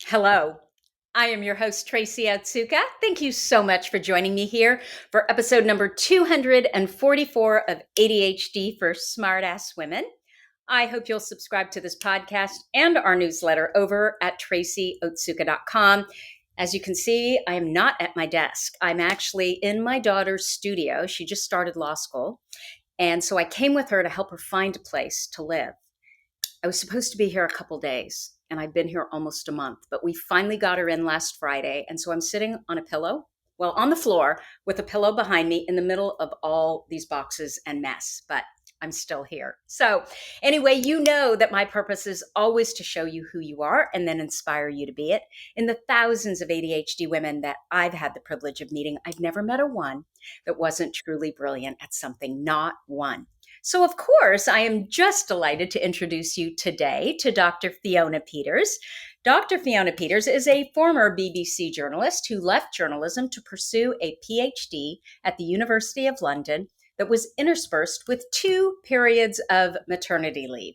Hello, I am your host, Tracy Otsuka. Thank you so much for joining me here for episode number 244 of ADHD for Smartass Women. I hope you'll subscribe to this podcast and our newsletter over at tracyotsuka.com. As you can see, I am not at my desk. I'm actually in my daughter's studio. She just started law school. And so I came with her to help her find a place to live. I was supposed to be here a couple days, and I've been here almost a month, but we finally got her in last Friday. And so I'm sitting on a pillow, well, on the floor with a pillow behind me in the middle of all these boxes and mess, but I'm still here. So, anyway, you know that my purpose is always to show you who you are and then inspire you to be it. In the thousands of ADHD women that I've had the privilege of meeting, I've never met a one that wasn't truly brilliant at something, not one. So, of course, I am just delighted to introduce you today to Dr. Fiona Peters. Dr. Fiona Peters is a former BBC journalist who left journalism to pursue a PhD at the University of London that was interspersed with 2 periods of maternity leave.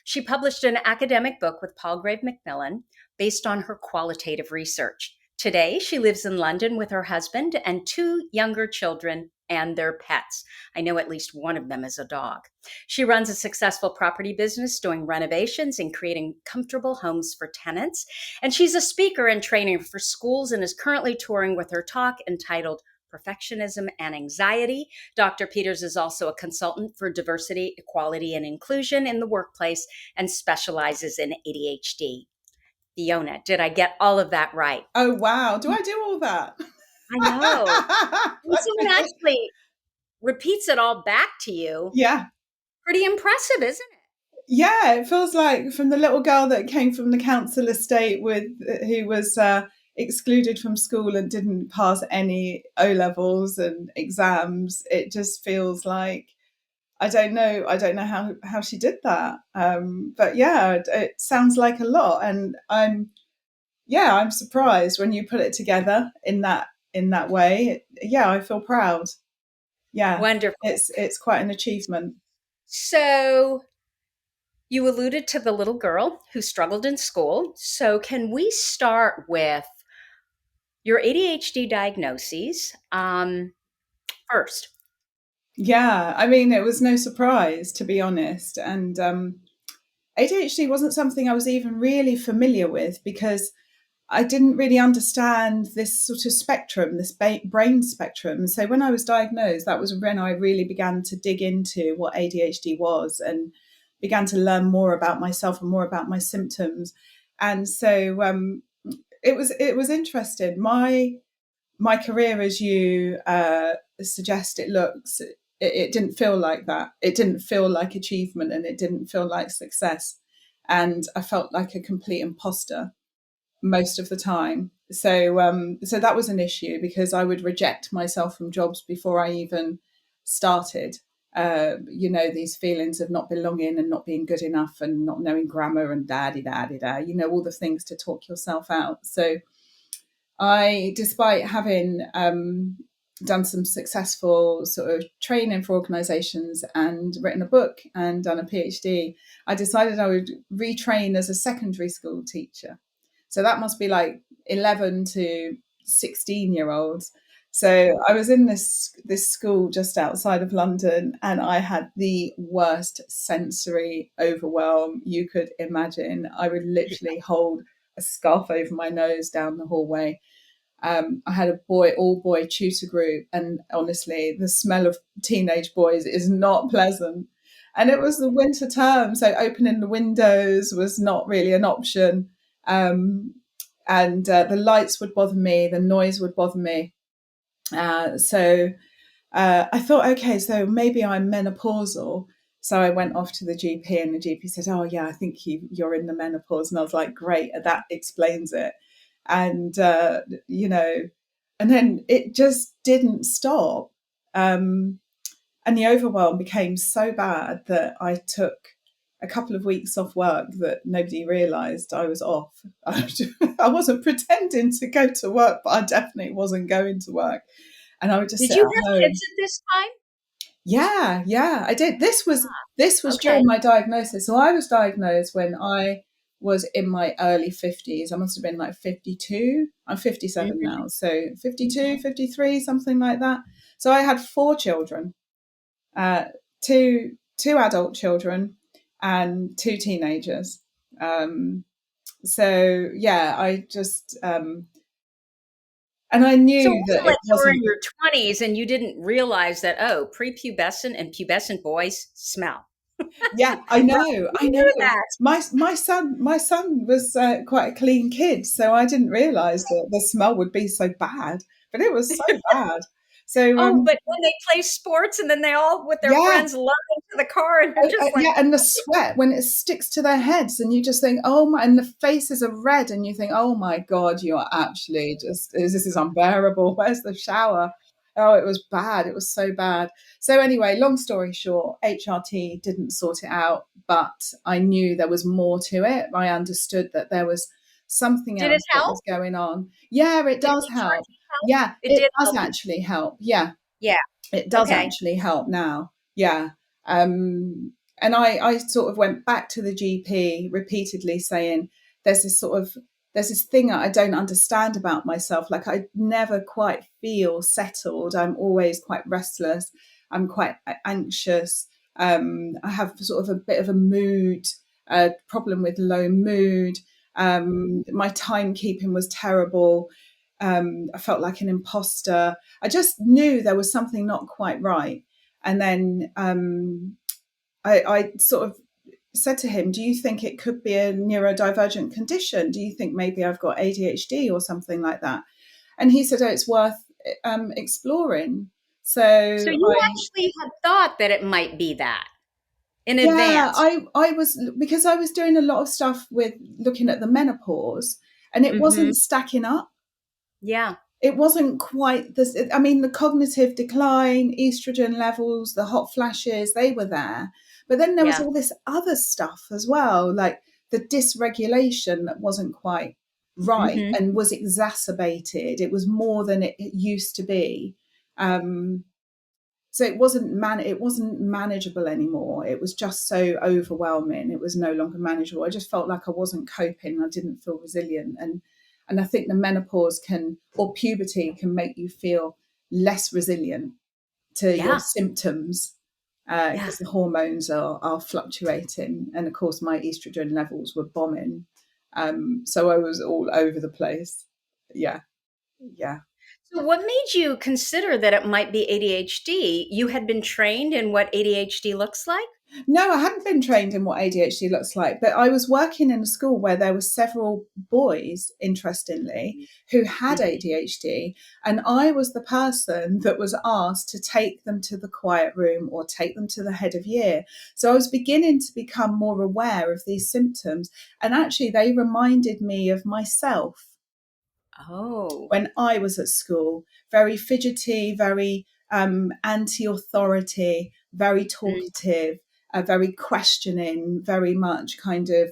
She published an academic book with Palgrave Macmillan based on her qualitative research. Today, she lives in London with her husband and 2 younger children and their pets. I know at least one of them is a dog. She runs a successful property business doing renovations and creating comfortable homes for tenants. And she's a speaker and trainer for schools and is currently touring with her talk entitled Perfectionism and Anxiety. Dr. Peters is also a consultant for diversity, equality, and inclusion in the workplace and specializes in ADHD. Fiona, did I get all of that right? Oh, wow. Do I do all that? I know. When someone actually repeats it all back to you, Yeah. pretty impressive, isn't it? Yeah, it feels like from the little girl that came from the council estate who was excluded from school and didn't pass any O levels and exams. It just feels like I don't know how she did that. But yeah, it sounds like a lot, and I'm surprised when you put it together in that way. Yeah, I feel proud. Yeah, Wonderful. it's quite an achievement. So you alluded to the little girl who struggled in school. So can we start with your ADHD diagnoses first? Yeah, I mean, it was no surprise, to be honest. And ADHD wasn't something I was even really familiar with because I didn't really understand this sort of spectrum, this brain spectrum. So when I was diagnosed, that was when I really began to dig into what ADHD was and began to learn more about myself and more about my symptoms. And so it was interesting. My career, as you suggest, it didn't feel like that. It didn't feel like achievement, and it didn't feel like success. And I felt like a complete imposter most of the time. So that was an issue because I would reject myself from jobs before I even started. These feelings of not belonging and not being good enough and not knowing grammar and da-di-da-di-da, all the things to talk yourself out. So despite having done some successful sort of training for organisations and written a book and done a PhD, I decided I would retrain as a secondary school teacher. So that must be like 11 to 16-year-olds. So I was in this school just outside of London, and I had the worst sensory overwhelm you could imagine. I would literally hold a scarf over my nose down the hallway. I had a all boy tutor group, and honestly, the smell of teenage boys is not pleasant. And it was the winter term, so opening the windows was not really an option. And the lights would bother me, the noise would bother me. So I thought, okay, so maybe I'm menopausal. So I went off to the GP, and the GP said, "Oh yeah, I think you're in the menopause." And I was like, "Great, that explains it." And and then it just didn't stop. And the overwhelm became so bad that I took a couple of weeks off work that nobody realised I was off. I wasn't pretending to go to work, but I definitely wasn't going to work. And I would just Did sit you at have kids home. at this time? Yeah, I did. This was Okay. during my diagnosis. So I was diagnosed when I was in my early 50s. I must have been like 52. I'm 57 Mhm. now. So 52, 53, something like that. So I had four children, uh, two adult children and two teenagers. So yeah, I just and I So it knew that wasn't like it you were wasn't. in your 20s and you didn't realize that, oh, prepubescent and pubescent boys smell. Yeah, I Right? know, You I know. knew that. My son was quite a clean kid, so I didn't realise that the smell would be so bad, but it was so bad. So Oh, but when they play sports and then they all with their yeah, friends lug into the car and they're just like, yeah, and the sweat when it sticks to their heads, and you just think, oh my, and the faces are red, and you think, oh my God, you are actually just, this is unbearable. Where's the shower? Oh, it was bad. It was so bad. So anyway, long story short, HRT didn't sort it out, but I knew there was more to it. I understood that there was something did it else that help? was going on. Yeah, it Did does help. HRT help? Yeah, It it did does help you. actually help. Yeah, Yeah. it does Okay. actually help now. Yeah. And I sort of went back to the GP repeatedly saying, there's this sort of, there's this thing I don't understand about myself. Like I never quite feel settled. I'm always quite restless. I'm quite anxious. I have sort of a bit of a mood problem with low mood. My timekeeping was terrible. I felt like an imposter. I just knew there was something not quite right. And then I sort of said to him, do you think it could be a neurodivergent condition? Do you think maybe I've got ADHD or something like that? And he said, oh, it's worth exploring. So So you actually had thought that it might be that in yeah, advance. I was, because I was doing a lot of stuff with looking at the menopause, and it Mhm. wasn't stacking up. Yeah. It wasn't quite this. I mean, the cognitive decline, estrogen levels, the hot flashes, they were there. But then there was Yeah. all this other stuff as well, like the dysregulation that wasn't quite right Mhm. and was exacerbated. It was more than it used to be. Um, so it wasn't manageable anymore. It was just so overwhelming. It was no longer manageable. I just felt like I wasn't coping. I didn't feel resilient. And I think the menopause can, or puberty can, make you feel less resilient to your Yeah. symptoms Yeah. because the hormones are fluctuating. And of course my estrogen levels were bombing. So I was all over the place. Yeah. Yeah. So what made you consider that it might be ADHD? You had been trained in what ADHD looks like? No, I hadn't been trained in what ADHD looks like, but I was working in a school where there were several boys, interestingly, who had Mhm. ADHD, and I was the person that was asked to take them to the quiet room or take them to the head of year. So I was beginning to become more aware of these symptoms, and actually they reminded me of myself Oh. when I was at school. Very fidgety, very anti-authority, very Mm. talkative, very questioning, very much kind of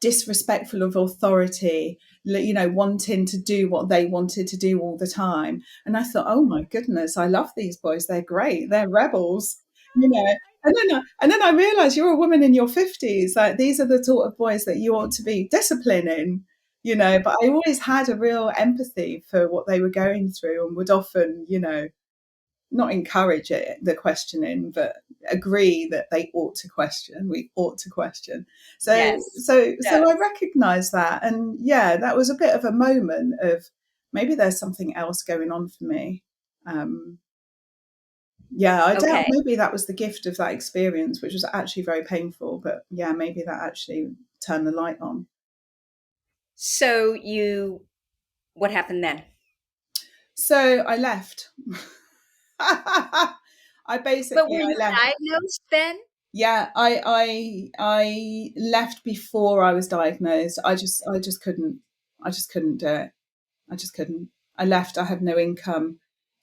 disrespectful of authority, you know, wanting to do what they wanted to do all the time. And I thought, oh my goodness, I love these boys. They're great. They're rebels, you know. And then I realized you're a woman in your 50s. Like these are the sort of boys that you ought to be disciplining, you know. But I always had a real empathy for what they were going through, and would often, you know, not encourage it, the questioning, but agree that they ought to question. We ought to question. So, Yes. so I Yes. recognised that, and yeah, that was a bit of a moment of maybe there's something else going on for me. Um, yeah, I doubt Okay. maybe that was the gift of that experience, which was actually very painful. But yeah, maybe that actually turned the light on. So what happened then? So I left. But were I you left. diagnosed then? Yeah, I left before I was diagnosed. I just couldn't do it. I just couldn't. I left. I had no income.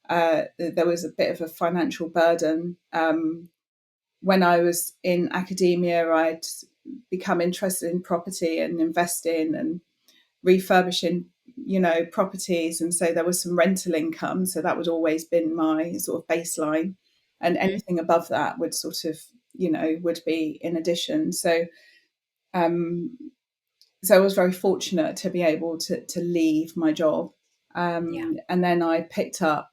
There was a bit of a financial burden. When I was in academia, I'd become interested in property and investing and refurbishing, you know, properties, and so there was some rental income. So that would always been my sort of baseline, and Mhm. anything above that would sort of, you know, would be in addition. So So I was very fortunate to be able to leave my job. Yeah. And then I picked up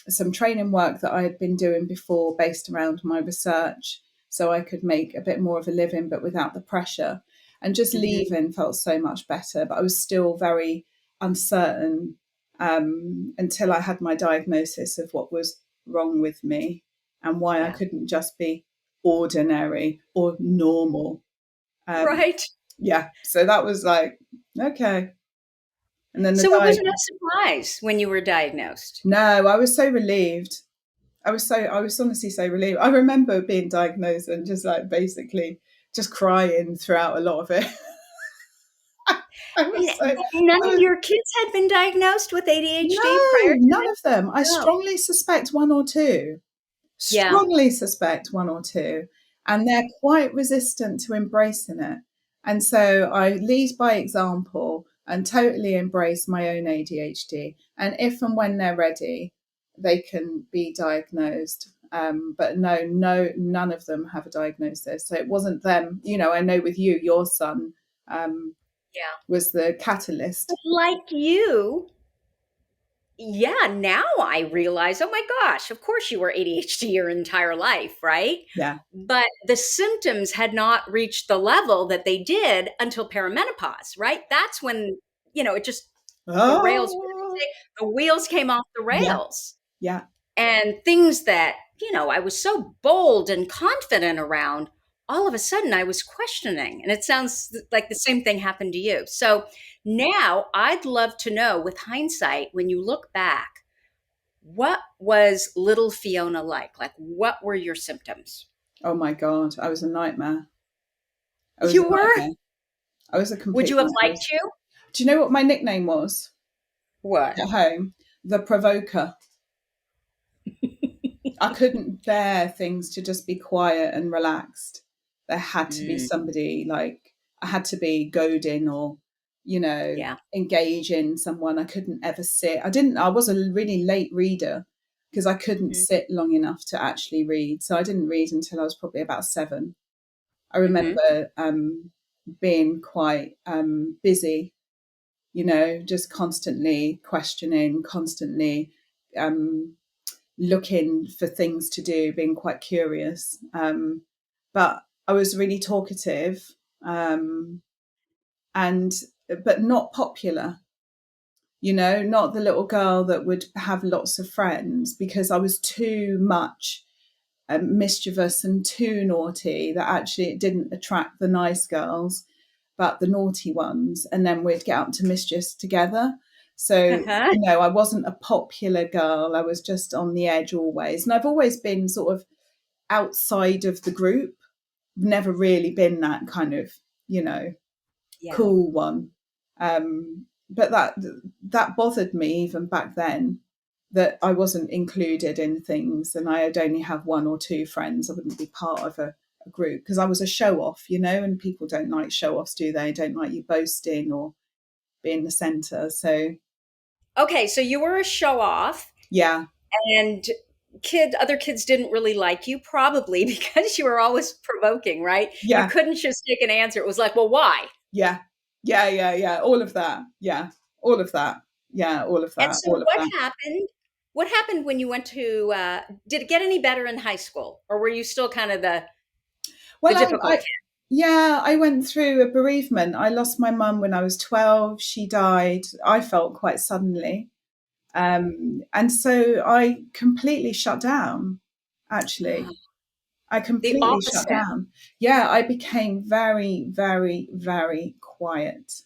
some training work that I had been doing before based around my research so I could make a bit more of a living, but without the pressure. And just Hmm. leaving felt so much better, but I was still very uncertain until I had my diagnosis of what was wrong with me and why I Yeah. couldn't just be ordinary or normal. Um, Right. yeah, so that was like, okay. And then the So it diet. wasn't a surprise when you were diagnosed. No, I was so relieved. I was honestly so relieved. I remember being diagnosed and just like basically just crying throughout a lot of it. I was so, None I of was, your kids had been diagnosed with ADHD no, prior to none of this? them. I No. strongly suspect one or two. Yeah. Strongly suspect one or two, and they're quite resistant to embracing it. And so I lead by example and totally embrace my own ADHD. And if and when they're ready, they can be diagnosed. But no, none of them have a diagnosis. So it wasn't them. You know, I know with you, your son um, Yeah. was the catalyst. But like you, yeah, now I realize, oh my gosh, of course you were ADHD your entire life, right? Yeah. But the symptoms had not reached the level that they did until perimenopause, right? That's when, it just, the rails, what did Oh, they say? The wheels came off the yeah, rails. yeah, And things that, I was so bold and confident around, all of a sudden I was questioning. And it sounds like the same thing happened to you. So now I'd love to know, with hindsight, when you look back, what was little Fiona like? Like, what were your symptoms? oh my God, I was a nightmare. I was a You were? nightmare. I was a Would complete you have nightmare. liked to? Do you know what my nickname was What? at home? The provoker. I couldn't bear things to just be quiet and relaxed. There had to be Mm, somebody like I had to be goading or, yeah. engaging someone. I couldn't ever sit. I was a really late reader because I couldn't Mm-hmm. sit long enough to actually read. So I didn't read until I was probably about 7. I Mm-hmm. remember being quite busy, just constantly questioning, constantly um, looking for things to do, being quite curious. But I was really talkative, um, and but not popular. Not the little girl that would have lots of friends because I was too much mischievous and too naughty that actually it didn't attract the nice girls but the naughty ones, and then we'd get up to mischief together. So, Uh-huh. I wasn't a popular girl. I was just on the edge always. And I've always been sort of outside of the group, never really been that kind of, you know, Yeah. cool one. But that bothered me even back then that I wasn't included in things and I'd only have one or two friends. I wouldn't be part of a group because I was a show off, and people don't like show offs, do they? Don't like you boasting or being the centre. So Okay, so you were a show off, yeah, and other kids didn't really like you, probably because you were always provoking, right? You yeah, couldn't just take an answer. It was like, well, why? yeah, yeah. All of that. Yeah, all of that. Yeah, all of And that. so All of what that. happened? What happened when you went to did it get any better in high school, or were you still kind of the Well, difficult I kid? yeah, I went through a bereavement. I lost my mum when I was 12. She died, I felt, quite suddenly. And so I completely shut down, Ah, actually. I the completely shut opposite. down. Yeah, I became very, very, very quiet.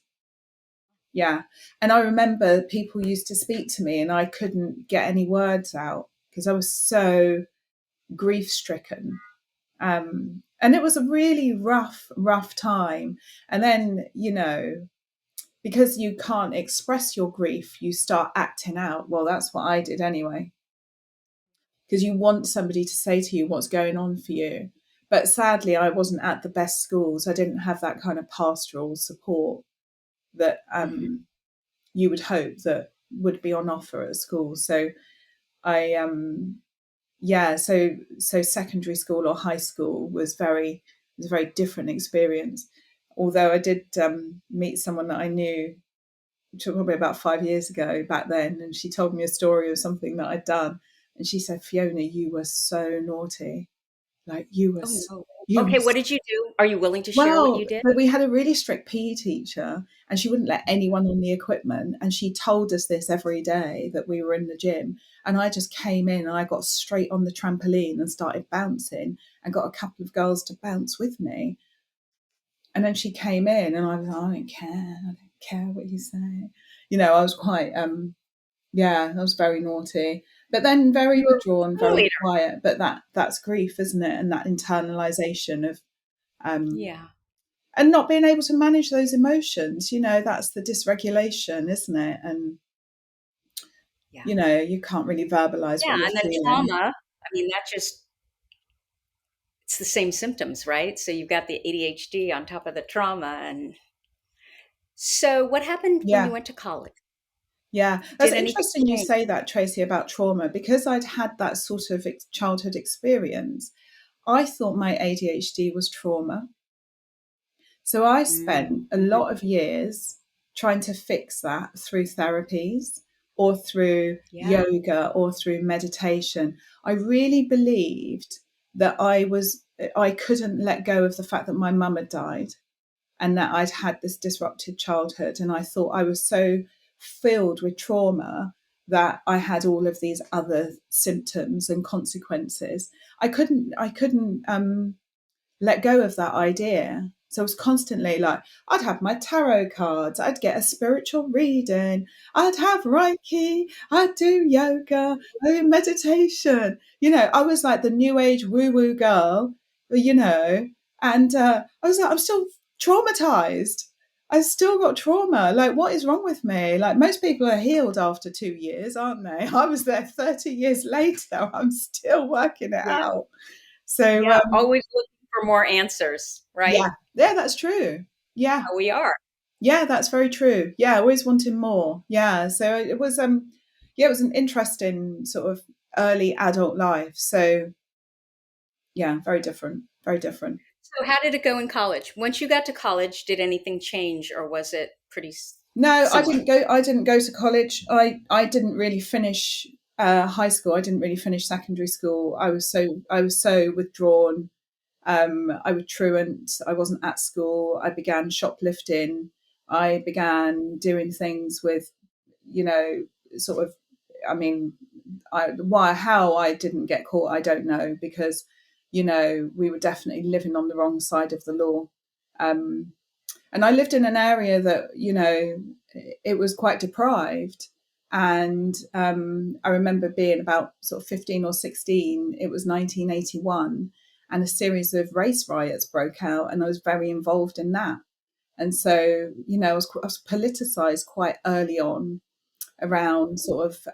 Yeah. And I remember people used to speak to me and I couldn't get any words out because I was so grief stricken. And it was a really rough time. And then, because you can't express your grief, you start acting out. Well, that's what I did anyway, because you want somebody to say to you what's going on for you. But sadly, I wasn't at the best schools. I didn't have that kind of pastoral support that Mhm. you would hope that would be on offer at school. So I, yeah, so secondary school or high school was a very different experience. although I did meet someone that I knew probably about 5 years ago back then, and she told me a story of something that I'd done, and she said, "Fiona, you were so naughty. Like Oh, no. you were." Okay, what did you do? Are you willing to share what Well, you did? but we had a really strict PE teacher, and she wouldn't let anyone on the equipment. And she told us this every day that we were in the gym. And I just came in and I got straight on the trampoline and started bouncing and got a couple of girls to bounce with me. And then she came in and I was like, I don't care. I don't care what you say. I was quite, yeah, I was very naughty, but then very You were withdrawn, a very leader. quiet. But that's grief, isn't it? And that internalization of, um, Yeah, and not being able to manage those emotions, that's the dysregulation, isn't it? And yeah. you can't really verbalize Yeah, what you're and then feeling. trauma, I mean, that just it's the same symptoms, right? So you've got the ADHD on top of the trauma. And so what happened when you Yeah, went to college? yeah, that's Did anything interesting you change? say that, Tracy, about trauma, because I'd had that sort of childhood experience. I thought my ADHD was trauma. So I spent a Mhm. lot of years trying to fix that through therapies or through Yeah, yoga or through meditation. I really believed that I couldn't let go of the fact that my mum had died and that I'd had this disrupted childhood. And I thought I was so filled with trauma that I had all of these other symptoms and consequences. I couldn't let go of that idea. So I was constantly like, I'd have my tarot cards, I'd get a spiritual reading, I'd have Reiki, I'd do yoga, I'd do meditation. I was like the new age woo woo girl, you know, and I was like, I'm still traumatized. I still got trauma. Like, what is wrong with me? Like, most people are healed after 2 years, aren't they? I was there 30 years later. I'm still working it yeah, out. So, yeah. Always looking for more answers, right? yeah, yeah, that's true. Yeah, How we are. yeah, that's very true. Yeah, always wanting more. Yeah, so yeah, it was an interesting sort of early adult life. So yeah, very different, very different. So how did it go in college? Once you got to college, did anything change or was it pretty No, I similar? didn't go. I didn't go to college. I didn't really finish high school. I didn't really finish secondary school. I was so withdrawn. I was truant. I wasn't at school. I began shoplifting. I began doing things with, you know, sort of. I mean, how I didn't get caught, I don't know, because, we were definitely living on the wrong side of the law. Um, and I lived in an area that, it was quite deprived. And I remember being about sort of 15 or 16, it was 1981, and a series of race riots broke out, and I was very involved in that. And so, I was politicized quite early on around sort of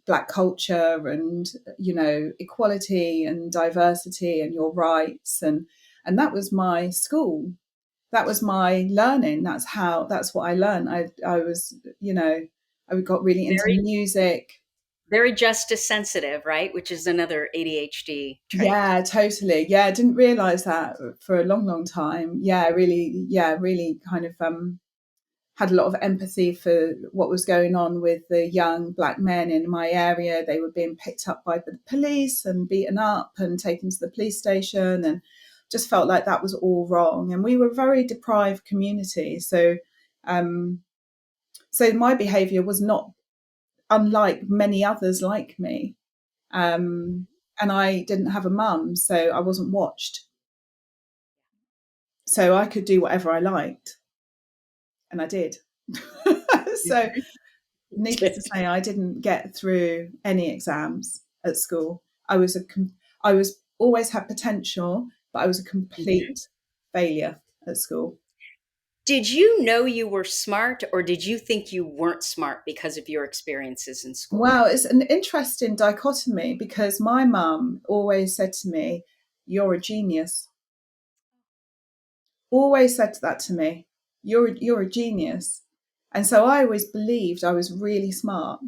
black culture and, equality and diversity and your rights. And that was my school, that was my learning. That's what I learned. I was, I got really into Very, music. very justice sensitive, right? Which is another ADHD trait. Yeah, totally. Yeah, I didn't realize that for a long, long time. Yeah, really kind of had a lot of empathy for what was going on with the young black men in my area. They were being picked up by the police and beaten up and taken to the police station, and just felt like that was all wrong. And we were a very deprived community. Um, so my behaviour was not unlike many others like me. And I didn't have a mum, so I wasn't watched. So I could do whatever I liked, and I did. So needless to say, I didn't get through any exams at school. I was always had potential, but I was a Mhm. complete failure at school. Did you know you were smart or did you think you weren't smart because of your experiences in school? Wow, it's an interesting dichotomy because my mum always said to me, "You're a genius." Always said that to me. You're a genius. And so I always believed I was really smart.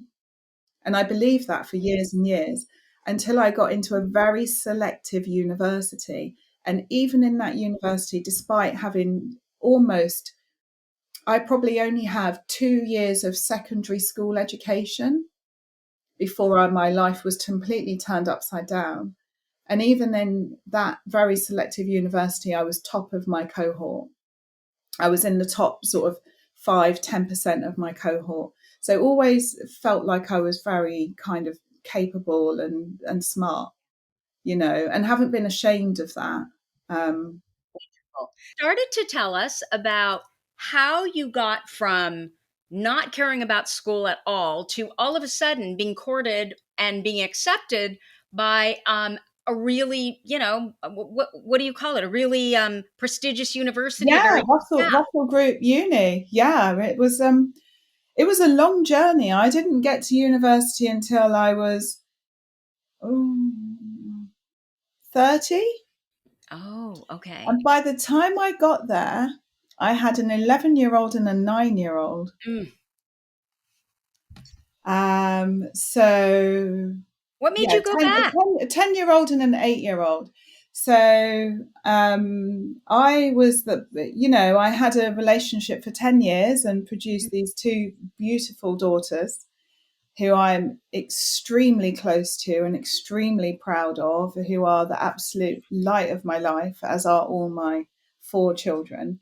And I believed that for years and years until I got into a very selective university. And even in that university, despite having almost, I probably only have 2 years of secondary school education before my life was completely turned upside down. And even in that very selective university, I was top of my cohort. I was in the top sort of 5-10% of my cohort. So always felt like I was very kind of capable and smart, and haven't been ashamed of that. Um, Started to tell us about how you got from not caring about school at all of a sudden being courted and being accepted by a really, what do you call it? A really prestigious university, a yeah, very, Russell yeah. Russell Group Uni. Yeah, it was a long journey. I didn't get to university until I was 30. Oh, okay. And by the time I got there, I had an 11-year-old and a 9-year-old. Mm. So What made yeah, you go 10, back? a 10-year-old and an 8-year-old. So I had a relationship for 10 years and produced these two beautiful daughters who I'm extremely close to and extremely proud of, who are the absolute light of my life, as are all my four children.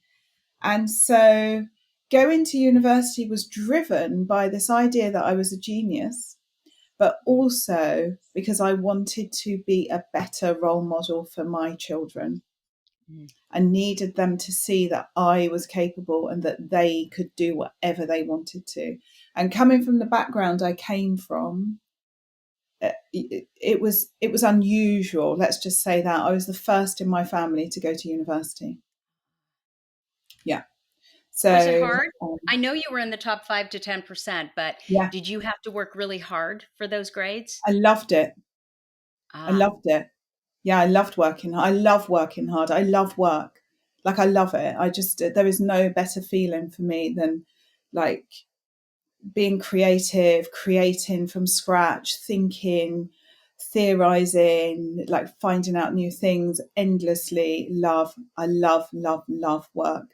And so going to university was driven by this idea that I was a genius, but also because I wanted to be a better role model for my children. Mm. I needed them to see that I was capable and that they could do whatever they wanted to. And coming from the background I came from, it was unusual. Let's just say that I was the first in my family to go to university. Yeah. Was it So hard? um, I know you were in the top 5 to 10%, but yeah, did you have to work really hard for those grades? I loved it. I Ah, loved it. Yeah, I loved working. I love working hard. I love work. Like I love it. There is no better feeling for me than like being creative, creating from scratch, thinking, theorizing, like finding out new things endlessly. I love work.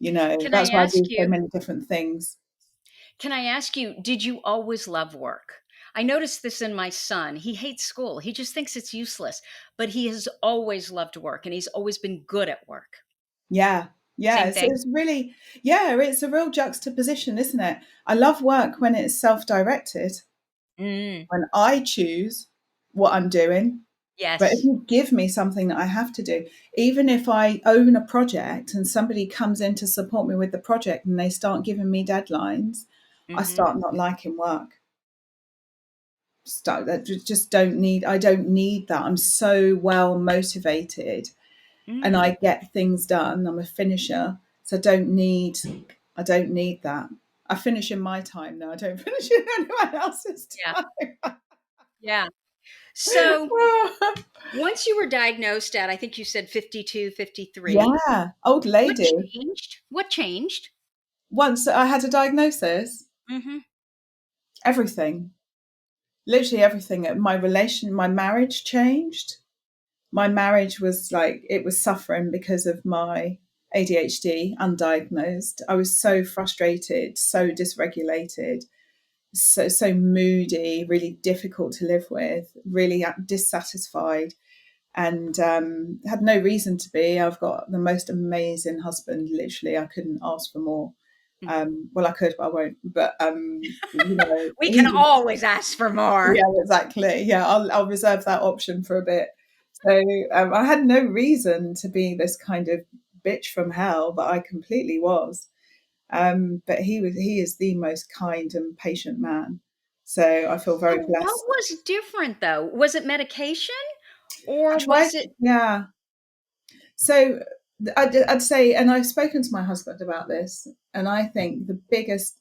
can I That's why I ask do so you? many different things. Can I ask you, did you always love work? I noticed this in my son. He hates school. He just thinks it's useless, but he has always loved work and he's always been good at work. Yeah. Yeah. Same So thing. it's really, yeah, it's a real juxtaposition, isn't it? I love work when it's self directed, Mm, when I choose what I'm doing. But if yes. you give me something that I have to do, even if I own a project and somebody comes in to support me with the project and they start giving me deadlines, I Hmm. start not liking work. I don't need that. I'm so well motivated and Mm. I get things done. I'm a finisher. So I don't need that. I finish in my time now. I don't finish in anyone else's Yeah. time. Yeah. So once you were diagnosed at, I think you said 52, 53, Yeah, old what lady. changed? What changed? Once I had a diagnosis, Hmm. everything, literally everything. My marriage changed. My marriage was like, it was suffering because of my ADHD, undiagnosed. I was so frustrated, so dysregulated, so moody, really difficult to live with, really dissatisfied, and had no reason to be. I've got the most amazing husband. Literally, I couldn't ask for more. Well, I could, but I won't. But We can he, always ask for more. yeah, exactly. Yeah, I'll reserve that option for a bit. So I had no reason to be this kind of bitch from hell, but I completely was. But he is the most kind and patient man. So I feel very So what blessed. was different though? Was it medication or I tried, was it? yeah. So I'd say, and I've spoken to my husband about this, and I think the biggest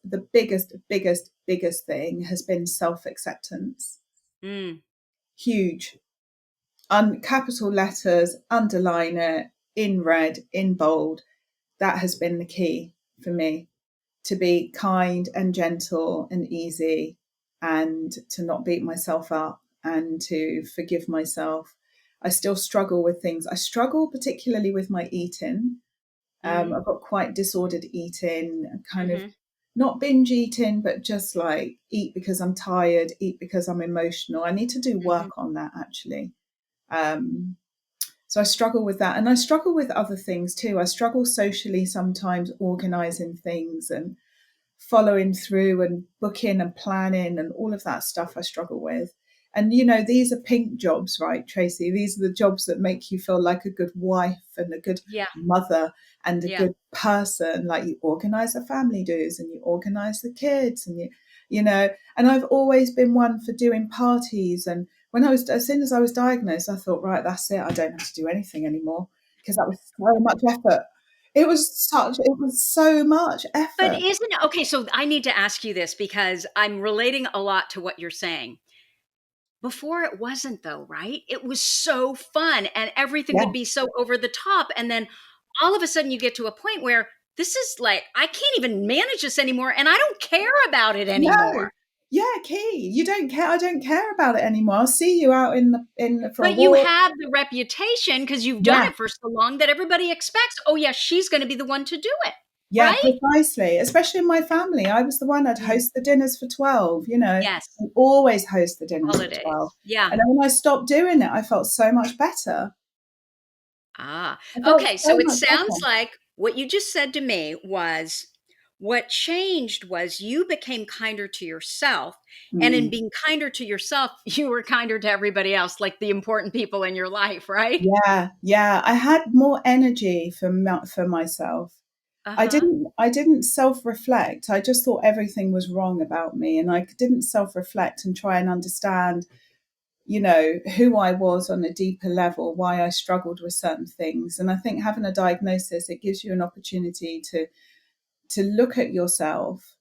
thing has been self acceptance. Mm, Huge. Capital letters, underline it in red, in bold. That has been the key for me, to be kind and gentle and easy, and to not beat myself up and to forgive myself. I still struggle with things. I struggle particularly with my eating. Mm-hmm. I've got quite disordered eating, kind of Mm-hmm. not binge eating, but just like eat because I'm tired, eat because I'm emotional. I need to do Mm-hmm. work on that actually. Um, so I struggle with that. And I struggle with other things too. I struggle socially sometimes, organizing things and following through and booking and planning and all of that stuff I struggle with. And these are pink jobs, right, Tracy? These are the jobs that make you feel like a good wife and a good Yeah. mother and a Yeah. good person. Like you organize the family dues and you organize the kids and you know, and I've always been one for doing parties. And as soon as I was diagnosed, I thought, right, that's it. I don't have to do anything anymore because that was so much effort. It was so much But effort. isn't it okay? So I need to ask you this because I'm relating a lot to what you're saying. Before it wasn't, though, right? It was so fun and everything Yeah. would be so over the top. And then all of a sudden you get to a point where this is like, I can't even manage this anymore and I don't care about it No. anymore. Yeah, key. You don't care. I don't care about it anymore. I'll see you out for a But you walk. have the reputation because you've done Yeah, it for so long that everybody expects, oh, yeah, she's going to be the one to do it. yeah, Right? precisely. Especially in my family, I was the one I'd Mm. host the dinners for 12. Yes. I always host the dinners for 12. Holidays. Yeah. And then when I stopped doing it, I felt so much better. Ah, I felt okay. So so it much sounds better. like what you just said to me was what changed was you became kinder to yourself. And in Mm. being kinder to yourself, you were kinder to everybody else, like the important people in your life, right? Yeah, yeah. I had more energy for myself. Uh I huh. didn't I didn't self-reflect. I just thought everything was wrong about me and I didn't self-reflect and try and understand, who I was on a deeper level, why I struggled with certain things. And I think having a diagnosis, it gives you an opportunity to look at yourself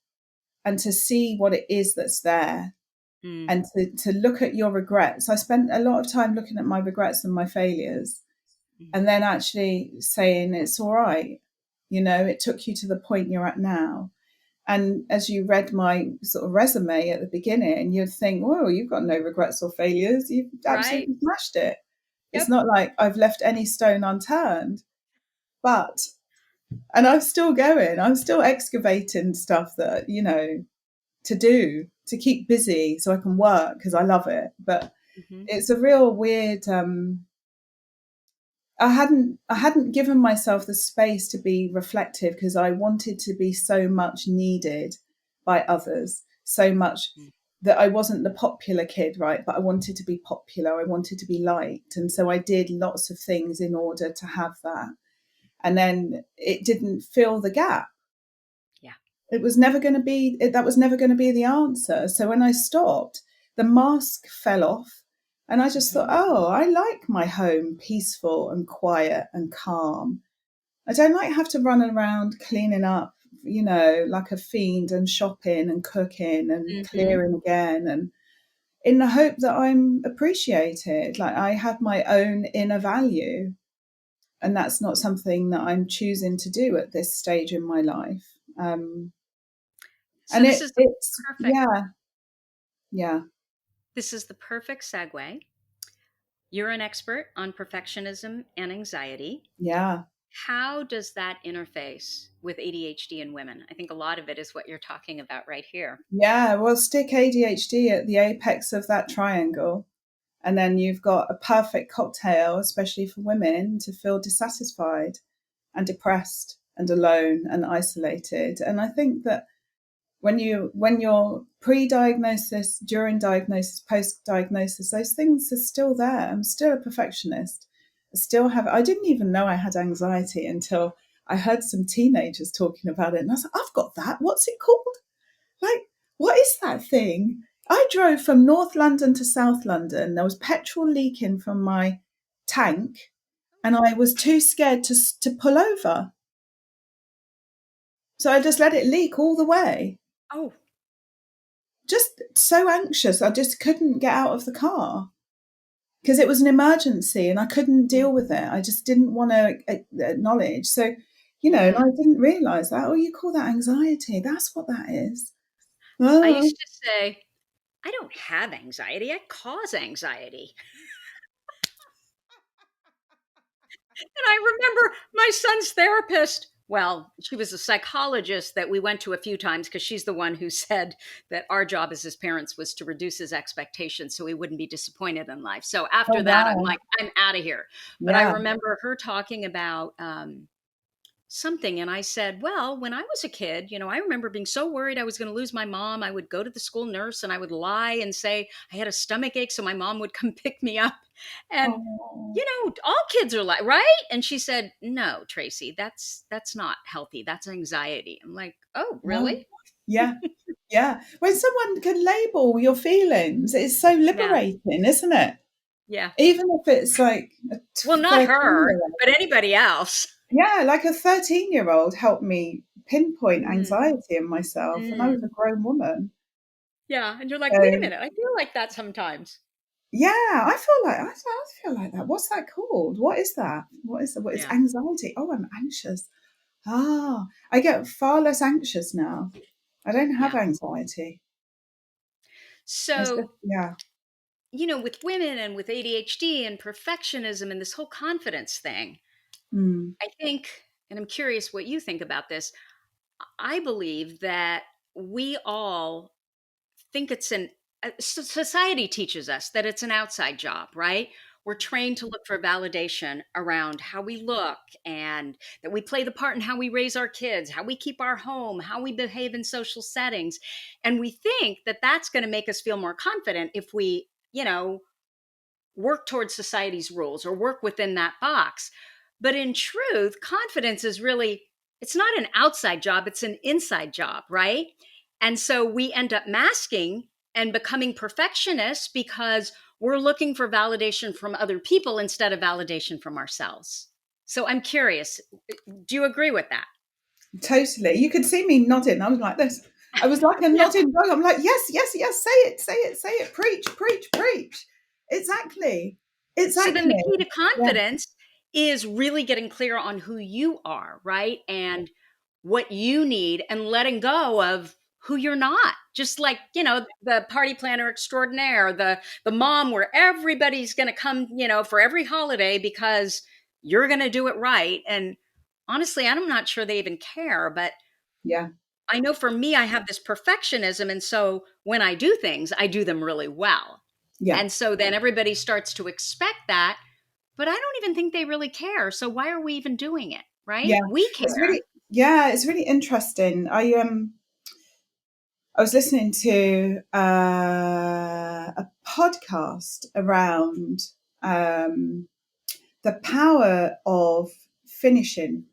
and to see what it is that's there Mm, and to look at your regrets. I spent a lot of time looking at my regrets and my failures and mm-hmm. then actually saying it's all right. It took you to the point you're at now. And as you read my sort of resume at the beginning, you'd think, whoa, you've got no regrets or failures. You've Right. absolutely smashed it. It's Yep. not like I've left any stone unturned, but, and I'm still going, I'm still excavating stuff that, to do, to keep busy so I can work because I love it. But Mm-hmm. it's a real weird, I hadn't given myself the space to be reflective because I wanted to be so much needed by others, so much that I wasn't the popular kid, right? But I wanted to be popular. I wanted to be liked. And so I did lots of things in order to have that. And then it didn't fill the gap. Yeah. It was never going to be, that was never going to be the answer. So when I stopped, the mask fell off. And I just thought, Mm-hmm. oh, I like my home peaceful and quiet and calm. I don't like have to run around cleaning up, like a fiend and shopping and cooking and Mm-hmm. clearing again. And in the hope that I'm appreciated, like I have my own inner value. And that's not something that I'm choosing to do at this stage in my life. So And this is the it's, perfect. yeah, yeah, This is the perfect segue. You're an expert on perfectionism and anxiety. yeah, How does that interface with ADHD in women? I think a lot of it is what you're talking about right here. yeah. Well, stick ADHD at the apex of that triangle. And then you've got a perfect cocktail, especially for women, to feel dissatisfied and depressed and alone and isolated. And I think that when you're pre-diagnosis, during diagnosis, post-diagnosis, those things are still there. I'm still a perfectionist. I didn't even know I had anxiety until I heard some teenagers talking about it. And I was like, I've got that. What's it called? Like, what is that thing? I drove from North London to South London. There was petrol leaking from my tank, and I was too scared to pull over. So I just let it leak all the way. Oh, Just so anxious. I just couldn't get out of the car because it was an emergency and I couldn't deal with it. I just didn't want to acknowledge. So, and mm. I didn't realize that. Oh, you call that anxiety? That's what that is. I Oh, used to say, I don't have anxiety, I cause anxiety. And I remember my son's therapist Well, she was a psychologist that we went to a few times because she's the one who said that our job as his parents was to reduce his expectations so he wouldn't be disappointed in life. So Oh, after that, I'm wow. like, I'm out of here. But I Yeah. remember her talking about something. And I said, well, when I was a kid, I remember being so worried I was going to lose my mom. I would go to the school nurse and I would lie and say I had a stomach ache so my mom would come pick me up. And Oh, all kids are like, right? And she said, no, Tracy, that's not healthy. That's anxiety. I'm like, oh, really? no. Yeah. Yeah. When someone can label your feelings, it's so Yeah. liberating, isn't it? Yeah. Even if it's like a Well, not 13 her, year old. but anybody else. Yeah, like a 13-year-old helped me pinpoint Mm, anxiety in myself, and I mm. was a grown woman. Yeah. And you're like, wait a So minute. I feel like that sometimes. yeah, I feel like that. What's that called? What is that? What is Yeah. anxiety? Oh, I'm anxious. Ah, I get far less anxious now. I don't have Yeah. anxiety. It's just So, yeah. with women and with ADHD and perfectionism and this whole confidence thing, Mm, I think, and I'm curious what you think about this, I believe that we all think society teaches us that it's an outside job, right? We're trained to look for validation around how we look and that we play the part in how we raise our kids, how we keep our home, how we behave in social settings. And we think that that's going to make us feel more confident if we, work towards society's rules or work within that box. But in truth, confidence is really, it's not an outside job, it's an inside job, right? And so we end up masking and becoming perfectionists because we're looking for validation from other people instead of validation from ourselves. So I'm curious, do you agree with that? totally. You could see me nodding. I was like this. I was like a Yeah. nodding dog. I'm like, yes, yes, yes. Say it, say it. Preach, preach, preach. Exactly. So then the Exactly. key to Yeah. confidence is really getting clear on who you are, right? And what you need and letting go of who you're not. Just like, the party planner extraordinaire, the mom where everybody's going to come, for every holiday because you're going to do it right. And honestly, I'm not sure they even care, but Yeah. I know for me I have this perfectionism and so when I do things, I do them really well. Yeah. And so then everybody starts to expect that, but I don't even think they really care. So why are we even doing it? Right? Yeah. We It's care. really yeah, it's really interesting. I was listening to a podcast around um, the power of finishing,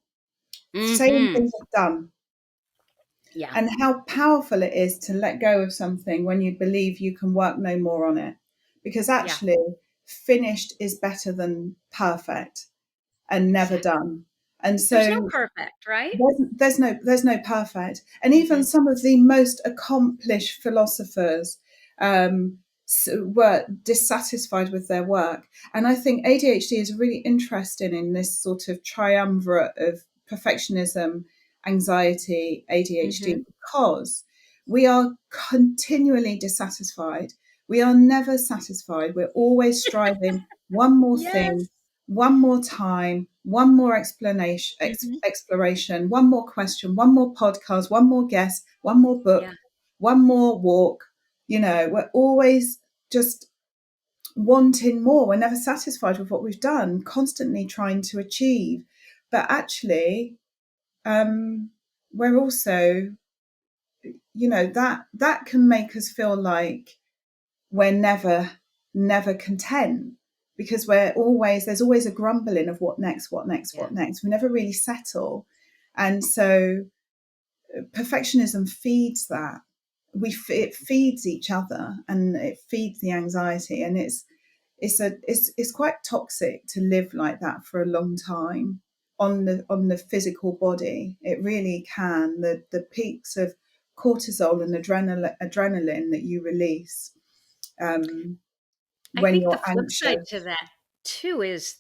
saying Hmm. things are done, Yeah. and how powerful it is to let go of something when you believe you can work no more on it. Because Yeah. actually, finished is better than perfect and never Exactly. done. And There's no so perfect, right? there's no perfect, and even Hmm. some of the most accomplished philosophers were dissatisfied with their work. And I think ADHD is really interesting in this sort of triumvirate of perfectionism, anxiety, ADHD, Hmm. because we are continually dissatisfied. We are never satisfied. We're always striving one more thing, Yes. one more time, one more explanation, Hmm. exploration, one more question, one more podcast, one more guest, one more Yeah. book, one more walk. We're always just wanting more. We're never satisfied with what we've done, constantly trying to achieve. But actually, we're also, that can make us feel like we're never content, because there's always a grumbling of what next, what next, Yeah. what next. We never really settle. And so perfectionism feeds that. It feeds each other, and it feeds the anxiety, and it's quite toxic to live like that for a long time on the physical body. It really can. The peaks of cortisol and adrenaline that you release um, I when think the you're flip side to anxious. that too is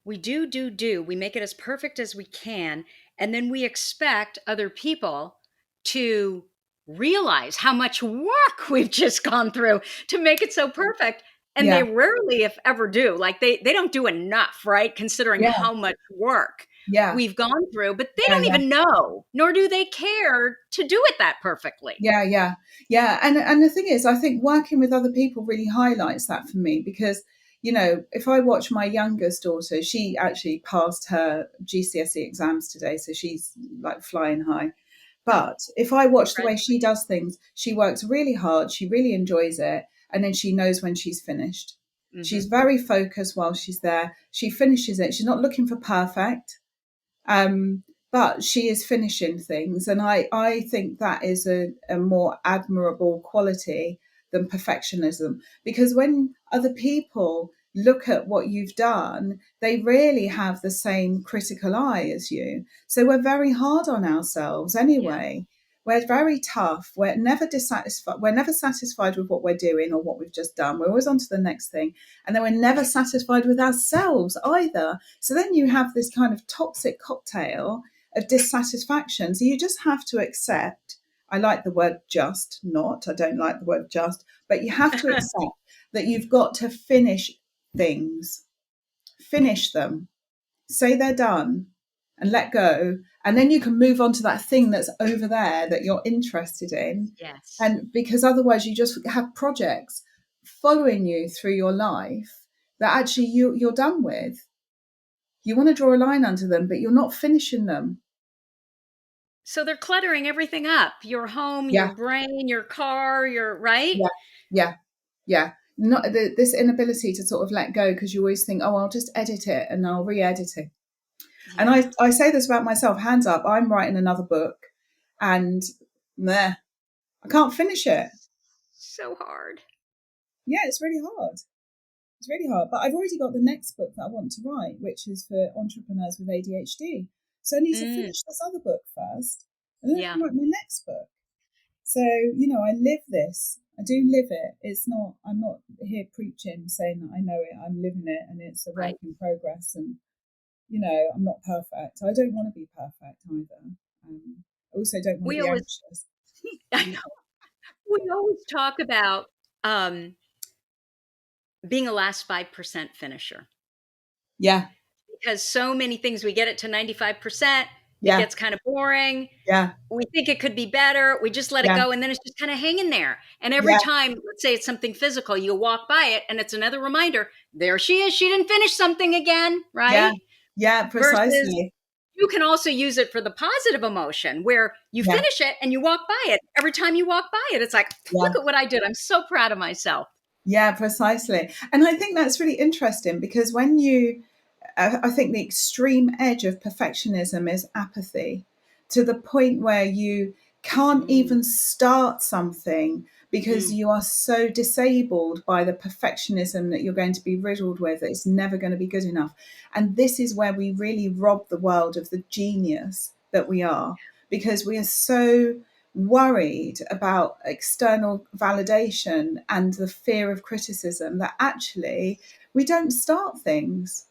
we do. We make it as perfect as we can. And then we expect other people to realize how much work we've just gone through to make it so perfect. And they Yeah, rarely, if ever, do. Like they don't do enough, right? Considering yeah, how much work. Yeah. we've gone through, but they Yeah. don't Yeah. even know, nor do they care to do it that perfectly. Yeah, yeah, yeah. And the thing is, I think working with other people really highlights that for me because, if I watch my youngest daughter, she actually passed her GCSE exams today, so she's like flying high. Oh, But if I watch the way she congratulations. does things, she works really hard, she really enjoys it, and then she knows when she's finished. Hmm. She's very focused while she's there. She finishes it. She's not looking for perfect. Um, but she is finishing things. And I think that is a more admirable quality than perfectionism. Because when other people look at what you've done, they really have the same critical eye as you. So we're very hard on ourselves Yeah. anyway. We're very tough. We're never dissatisfied. We're never satisfied with what we're doing or what we've just done. We're always on to the next thing. And then we're never satisfied with ourselves either. So then you have this kind of toxic cocktail of dissatisfaction. So you just have to accept. I like the word just, not. I don't like the word just, but you have to accept that you've got to finish things, finish them, say they're done, and let go. And then you can move on to that thing that's over there that you're interested in. Yes. And because otherwise, you just have projects following you through your life that actually you're done with. You want to draw a line under them, but you're not finishing them. So they're cluttering everything up, your home, your Yeah, brain, your car, your right. yeah, yeah, yeah. Not this inability to sort of let go because you always think, oh, I'll just edit it and I'll re-edit it. And Yeah. I say this about myself, hands up, I'm writing another book and meh, I can't finish it. So hard. Yeah, it's really hard. It's really hard. But I've already got the next book that I want to write, which is for entrepreneurs with ADHD. So I need to Mm, finish this other book first, and then I yeah. can write my next book. So, I live this. I do live it. I'm not here preaching, saying that I know it. I'm living it and it's a work Right. in progress. And, I'm not perfect. I don't want to be perfect either. I also don't want to We be always, anxious. I know, we always talk about um, being a last 5% finisher Yeah, because so many things we get it to 95%, it yeah, gets kind of boring. yeah, We think it could be better. We just let it yeah, go. And then it's just kind of hanging there. And every yeah, time, let's say it's something physical, you walk by it and it's another reminder. There she is. She didn't finish something again. yeah, Right. yeah, Versus precisely. you can also use it for the positive emotion where you Yeah, finish it and you walk by it. Every time you walk by it, it's like, yeah. look at what I did. I'm so proud of myself. Yeah, precisely. And I think that's really interesting because I think the extreme edge of perfectionism is apathy to the point where you can't Mm, even start something because mm, you are so disabled by the perfectionism that you're going to be riddled with that it's never going to be good enough. And this is where we really rob the world of the genius that we are because we are so worried about external validation and the fear of criticism that actually we don't start things.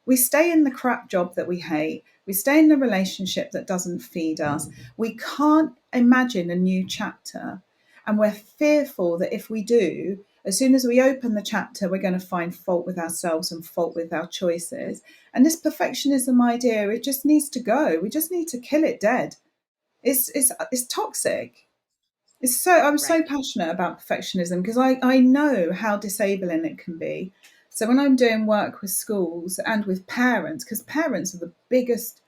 We stay in the crap job that we hate. We stay in the relationship that doesn't feed us. We can't imagine a new chapter. And we're fearful that if we do, as soon as we open the chapter, we're going to find fault with ourselves and fault with our choices. And this perfectionism idea, it just needs to go. We just need to kill it dead. It's toxic. I'm so right. passionate about perfectionism because I know how disabling it can be. So when I'm doing work with schools and with parents, because parents are the biggest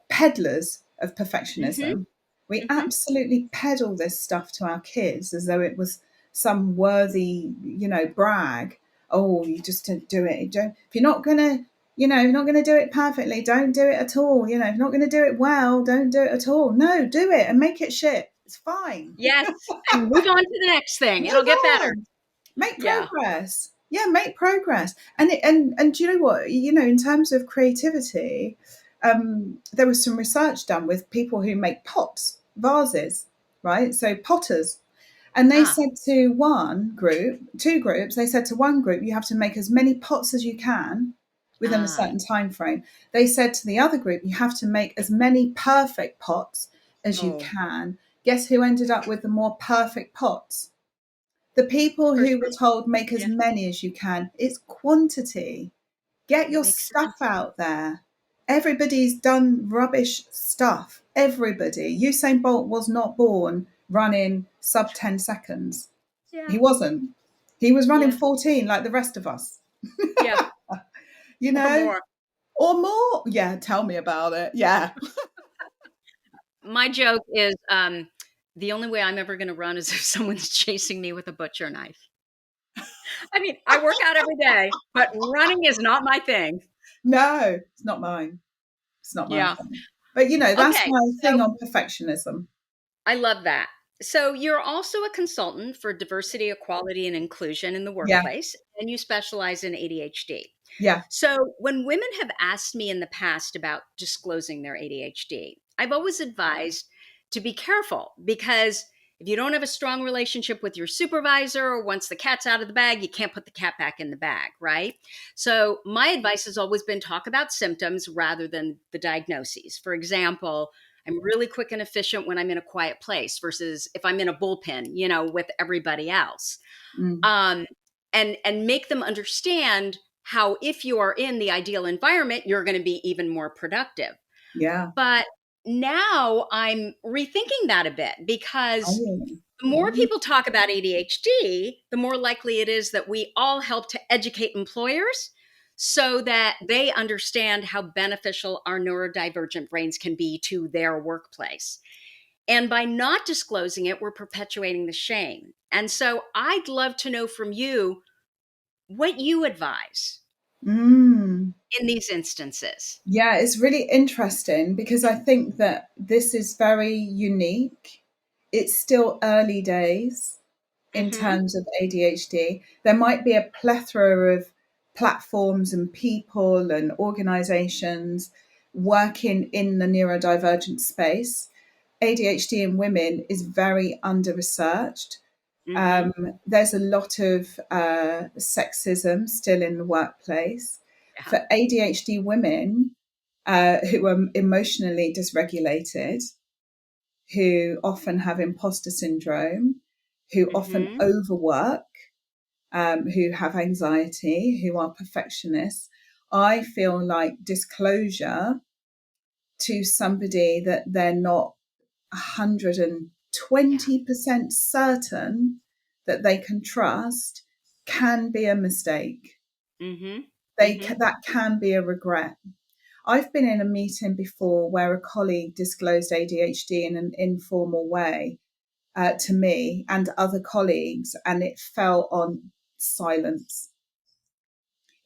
peddlers of Hmm. perfectionism. We Hmm. absolutely peddle this stuff to our kids as though it was some worthy, brag. Oh, you just don't do it. You don't, if you're not gonna, if you're not gonna do it perfectly, don't do it at all. If you're not gonna do it well, don't do it at all. No, do it and make it shit. It's fine. Yes. And move on to the next thing. It'll Move get better. on. Make Yeah. progress. Yeah, make progress. And do you know what? In terms of creativity, there was some research done with people who make pots, vases, right? So potters. And they Ah, said to two groups, they said to one group, you have to make as many pots as you can within a ah. certain time frame. They said to the other group, you have to make as many perfect pots as you Oh, can. Guess who ended up with the more perfect pots? The people who were person. told make as Yeah. many as you can. It's quantity. Get That your makes stuff sense. out there. Everybody's done rubbish stuff. Everybody. Usain Bolt was not born running sub 10 seconds. Yeah. He wasn't. He was running Yeah. 14 like the rest of us, Yeah. you Or know, more. or more. Yeah, tell me about it. Yeah. My joke is the only way I'm ever going to run is if someone's chasing me with a butcher knife. I mean, I work out every day, but running is not my thing. No, it's not mine. It's not my Yeah. thing. But, that's Okay. my thing So on perfectionism. I love that. So you're also a consultant for diversity, equality, and inclusion in the Yeah. workplace, and you specialize in ADHD. Yeah. So, when women have asked me in the past about disclosing their ADHD, I've always advised to be careful because if you don't have a strong relationship with your supervisor, or once the cat's out of the bag, you can't put the cat back in the bag, right? So, my advice has always been talk about symptoms rather than the diagnoses. For example, I'm really quick and efficient when I'm in a quiet place versus if I'm in a bullpen, with everybody else. Mm. Um, and make them understand how if you are in the ideal environment, you're going to be even more productive. Yeah. But now I'm rethinking that a bit because Oh, the more mm. people talk about ADHD, the more likely it is that we all help to educate employers so that they understand how beneficial our neurodivergent brains can be to their workplace. And by not disclosing it, we're perpetuating the shame. And so I'd love to know from you what you advise Mm. in these instances. Yeah, it's really interesting because I think that this is very unique. It's still early days in Mm-hmm. terms of ADHD. There might be a plethora of platforms and people and organizations working in the neurodivergent space. ADHD in women is very under researched. Mm-hmm. There's a lot of sexism still in the workplace. Yeah. For ADHD women who are emotionally dysregulated, who often have imposter syndrome, who often Mm-hmm. overwork, who have anxiety, who are perfectionists, I feel like disclosure to somebody that they're not 120% certain that they can trust can be a mistake. Mm-hmm. They Mm-hmm. that can be a regret. I've been in a meeting before where a colleague disclosed ADHD in an informal way to me and other colleagues, and it fell on silence.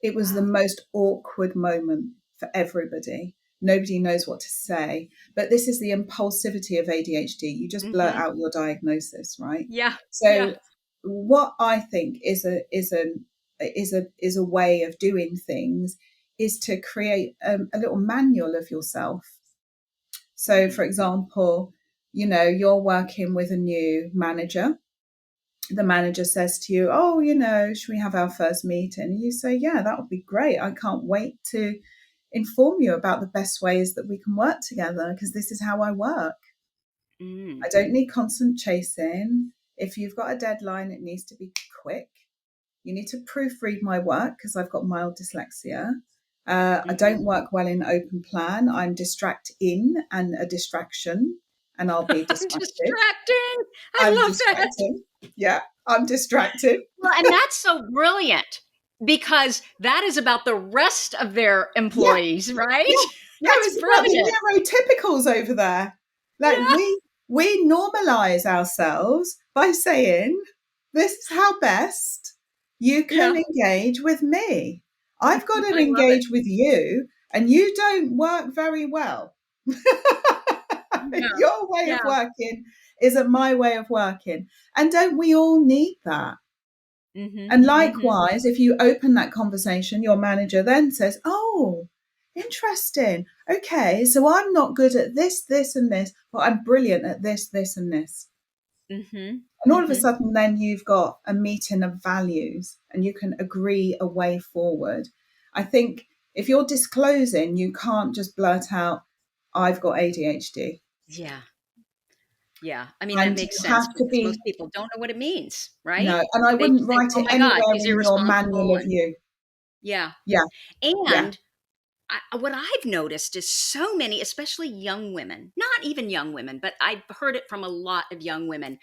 It was the Wow. most awkward moment for everybody. Nobody knows what to say. But this is the impulsivity of ADHD. You just blurt Mm-hmm. out your diagnosis, right? Yeah. Yeah. So what I think is a way of doing things is to create a little manual of yourself. So for Mm. example, you're working with a new manager. The manager says to you, oh, should we have our first meeting? And you say, yeah, that would be great. I can't wait to inform you about the best ways that we can work together because this is how I work. Mm. I don't need constant chasing. If you've got a deadline, it needs to be quick. You need to proofread my work because I've got mild dyslexia. I Mm-hmm. don't work well in open plan. I'm distracting and a distraction, and I'll be distracted. Distracting. I I'm love that. distracting. Yeah, I'm distracted. Well, and that's so brilliant because that is about the rest of their Yeah, employees, right? yeah, yeah. That's It's about brilliant. the neurotypicals over there. Like Yeah. we normalize ourselves by saying, "This is how best you can Yeah. engage with me. I've got to I love it. engage with you, and you don't work very well. Yeah. Your way of Yeah. working isn't my way of working, and don't we all need that?" Mm-hmm. And Mm-hmm. likewise, if you open that conversation, your manager then says, oh, interesting. Okay, so I'm not good at this, this, and this, but I'm brilliant at this, this, and this. Mm-hmm. And all of a Mm-hmm. sudden, then you've got a meeting of values and you can agree a way forward. I think if you're disclosing, you can't just blurt out, I've got ADHD. Yeah. Yeah. I mean, that And makes you sense have to because most be, people don't know what it means, right? no, and I They wouldn't just think, write oh it my God, anywhere he's in your manual irresponsible. of And you. Yeah. Yeah, yeah, And what I've noticed is so many, especially young women, not even young women, but I've heard it from a lot of young women,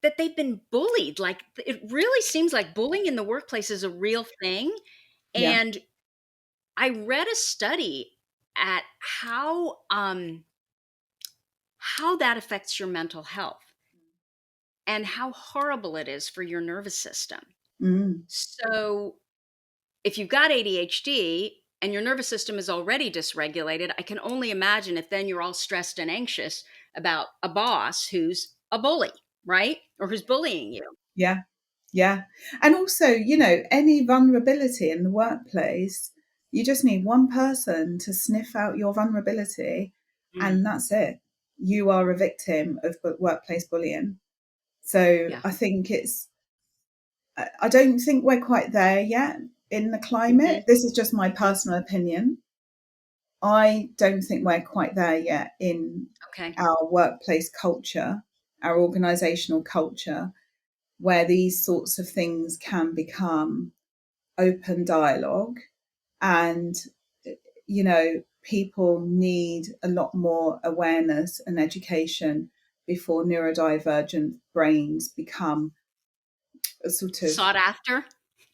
that they've been bullied. Like it really seems like bullying in the workplace is a real thing. yeah. And I read a study at how that affects your mental health and how horrible it is for your nervous system. Mm. So if you've got ADHD and your nervous system is already dysregulated, I can only imagine if then you're all stressed and anxious about a boss who's a bully, right? Or who's bullying you. Yeah, yeah. And also, any vulnerability in the workplace, you just need one person to sniff out your vulnerability, Mm, and that's it. You are a victim of workplace bullying. So yeah. I think I don't think we're quite there yet in the climate. Hmm. This is just my Hmm. personal opinion. I don't think we're quite there yet in Okay. our workplace culture, our organizational culture, where these sorts of things can become open dialogue. And, people need a lot more awareness and education before neurodivergent brains become a sort of, Sought after.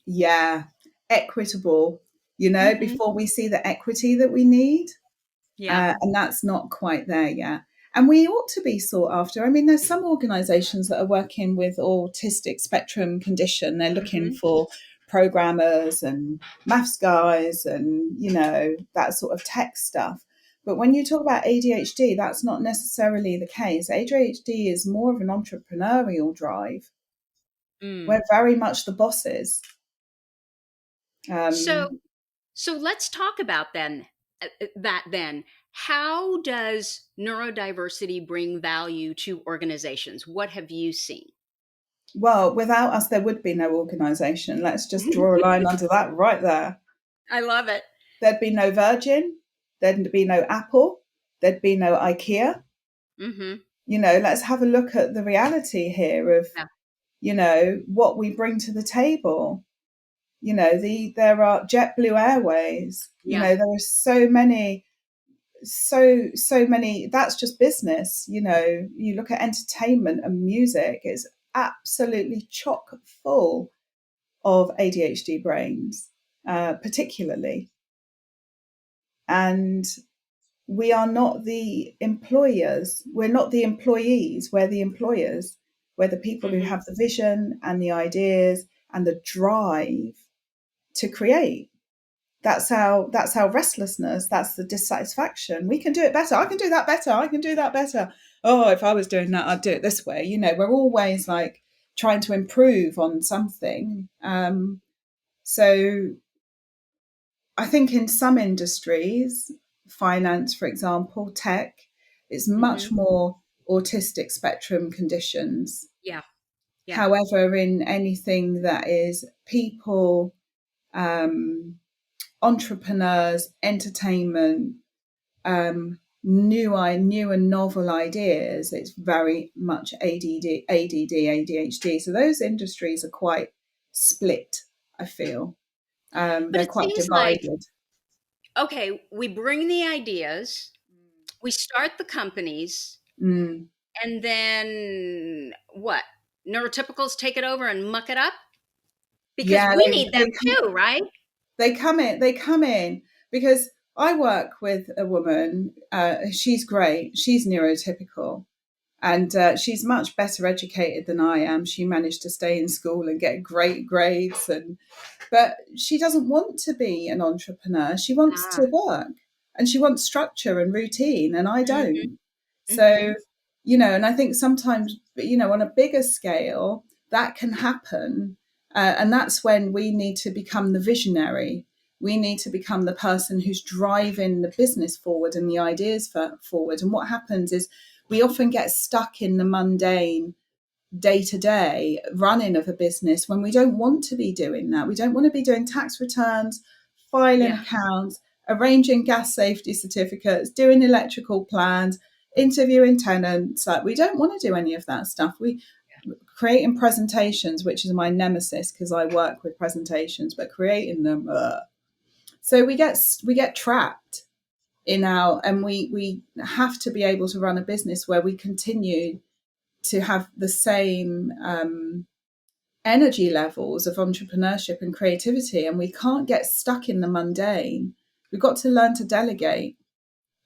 yeah, equitable, Hmm. before we see the equity that we need. Yeah. And that's not quite there yet. And we ought to be sought after. I mean, there's some organisations that are working with autistic spectrum condition. They're looking Hmm. for programmers and maths guys and, that sort of tech stuff. But when you talk about ADHD, that's not necessarily the case. ADHD is more of an entrepreneurial drive. Mm. We're very much the bosses. So, Um, so let's talk about that then. How does neurodiversity bring value to organizations? What have you seen? well, without us, there would be no organisation. Let's just draw a line under that right there. I love it. There'd be no Virgin, there'd be no Apple, there'd be no IKEA. Hmm. Let's have a look at the reality here of, Yeah. what we bring to the table. There are JetBlue Airways, Yeah. there are so many, so many, that's just business. You look at entertainment and music, it's absolutely chock full of ADHD brains, particularly. And we are not the employers. We're not the employees. We're the employers. We're the people who Hmm. have the vision and the ideas and the drive to create. That's our restlessness. That's the dissatisfaction. We can do it better. I can do that better. I can do that better. Oh, if I was doing that, I'd do it this way. We're always like trying to improve on something. So I think in some industries, finance, for example, tech, is much Hmm. more autistic spectrum conditions. Yeah. Yeah. However, in anything that is people, um, entrepreneurs, entertainment, new and novel ideas, it's very much ADD, ADHD. So those industries are quite split, I feel. But They're it quite seems like, divided. okay, we bring the ideas, we start the companies, Mm. and then what? Neurotypicals take it over and muck it up? Because Yeah, we need them too, right? they come in because I work with a woman. She's great. She's neurotypical, and she's much better educated than I am. She managed to stay in school and get great grades, but she doesn't want to be an entrepreneur. She wants Ah. to work, and she wants structure and routine, and I Hmm. don't. Hmm. So, and I think sometimes, on a bigger scale, that can happen. And that's when we need to become the visionary. We need to become the person who's driving the business forward and the ideas forward. And what happens is we often get stuck in the mundane day to day running of a business when we don't want to be doing that. We don't want to be doing tax returns, filing Yeah. accounts, arranging gas safety certificates, doing electrical plans, interviewing tenants. Like we don't want to do any of that stuff. creating presentations, which is my nemesis because I work with presentations, but creating them, so we get trapped in our, and we have to be able to run a business where we continue to have the same energy levels of entrepreneurship and creativity, and we can't get stuck in the mundane. We've got to learn to delegate,